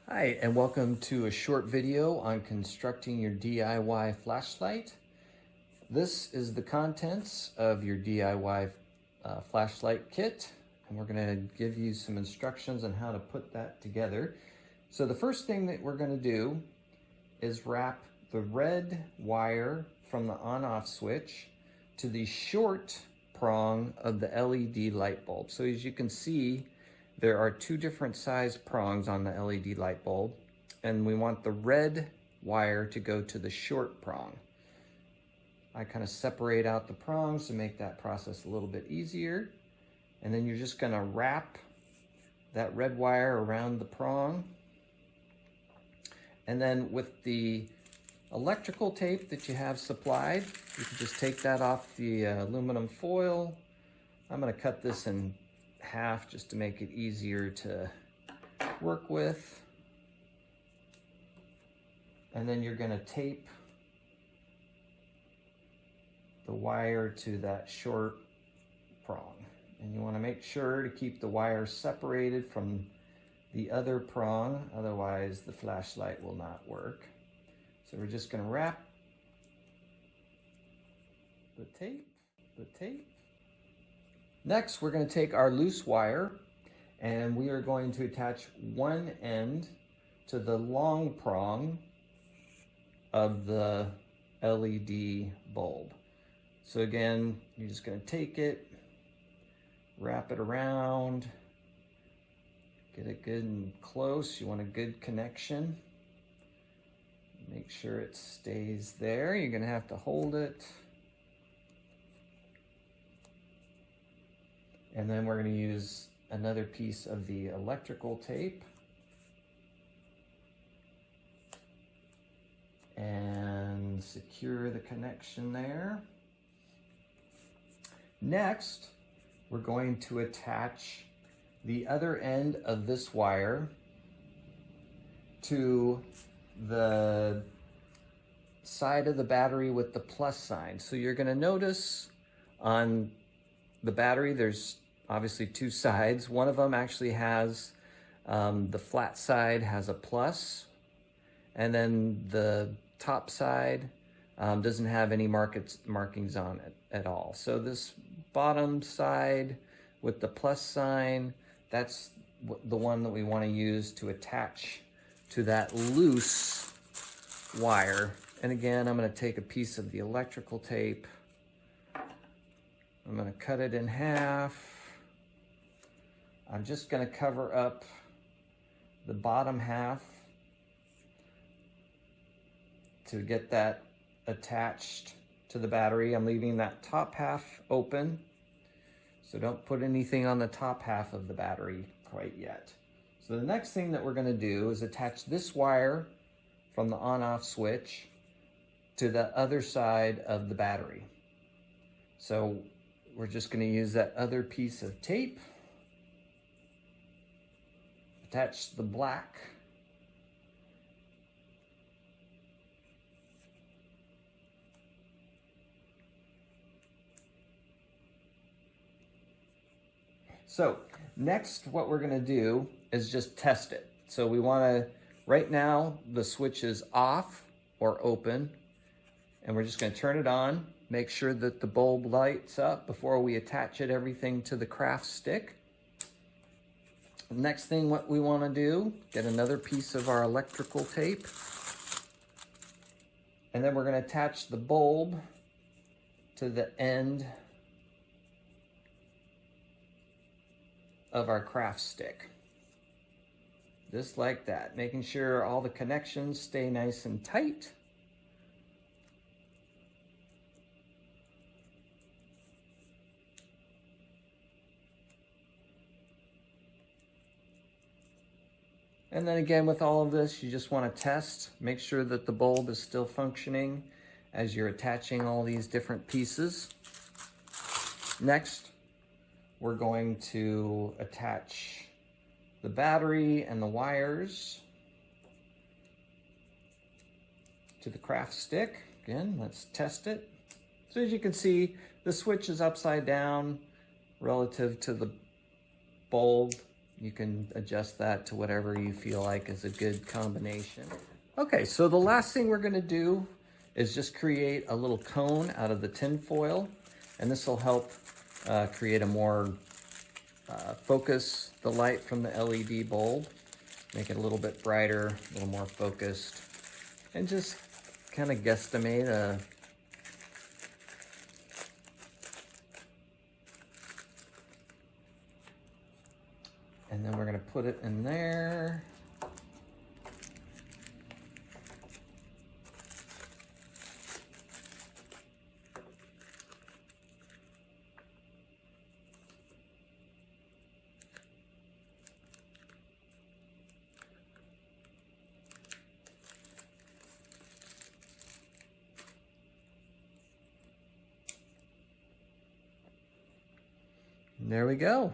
Hi, and welcome to a short video on constructing your DIY flashlight. This is the contents of your DIY flashlight kit, and we're going to give you some instructions on how to put that together. So the first thing that we're going to do is wrap the red wire from the on-off switch to the short prong of the LED light bulb. So as you can see, there are two different size prongs on the LED light bulb, and we want the red wire to go to the short prong. I kind of separate out the prongs to make that process a little bit easier. And then you're just gonna wrap that red wire around the prong. And then with the electrical tape that you have supplied, you can just take that off the aluminum foil. I'm gonna cut this in half just to make it easier to work with. And then you're going to tape the wire to that short prong. And you want to make sure to keep the wire separated from the other prong, otherwise the flashlight will not work. So we're just going to wrap the tape. Next, we're going to take our loose wire and we are going to attach one end to the long prong of the LED bulb. So again, you're just going to take it, wrap it around, get it good and close. You want a good connection. Make sure it stays there. You're going to have to hold it. And then we're going to use another piece of the electrical tape and secure the connection there. Next, we're going to attach the other end of this wire to the side of the battery with the plus sign. So you're going to notice on the battery, there's obviously two sides. One of them actually has, the flat side has a plus, and then the top side doesn't have any markings on it at all. So this bottom side with the plus sign, that's the one that we want to use to attach to that loose wire. And again, I'm going to take a piece of the electrical tape. I'm going to cut it in half. I'm just going to cover up the bottom half to get that attached to the battery. I'm leaving that top half open, so don't put anything on the top half of the battery quite yet. So the next thing that we're going to do is attach this wire from the on-off switch to the other side of the battery. So we're just going to use that other piece of tape, attach the black, so next what we're going to do is just test it. So we want to, right now the switch is off or open, and we're just going to turn it on. Make sure that the bulb lights up before we attach everything to the craft stick. Next thing what we want to do, get another piece of our electrical tape. And then we're going to attach the bulb to the end of our craft stick. Just like that, making sure all the connections stay nice and tight. And then again, with all of this, you just want to test, make sure that the bulb is still functioning as you're attaching all these different pieces. Next, we're going to attach the battery and the wires to the craft stick. Again, let's test it. So as you can see, the switch is upside down relative to the bulb. You can adjust that to whatever you feel like is a good combination. Okay, so the last thing we're gonna do is just create a little cone out of the tin foil, and this will help create a more focus the light from the LED bulb, make it a little bit brighter, a little more focused, and just kind of guesstimate a and then we're going to put it in there. There we go.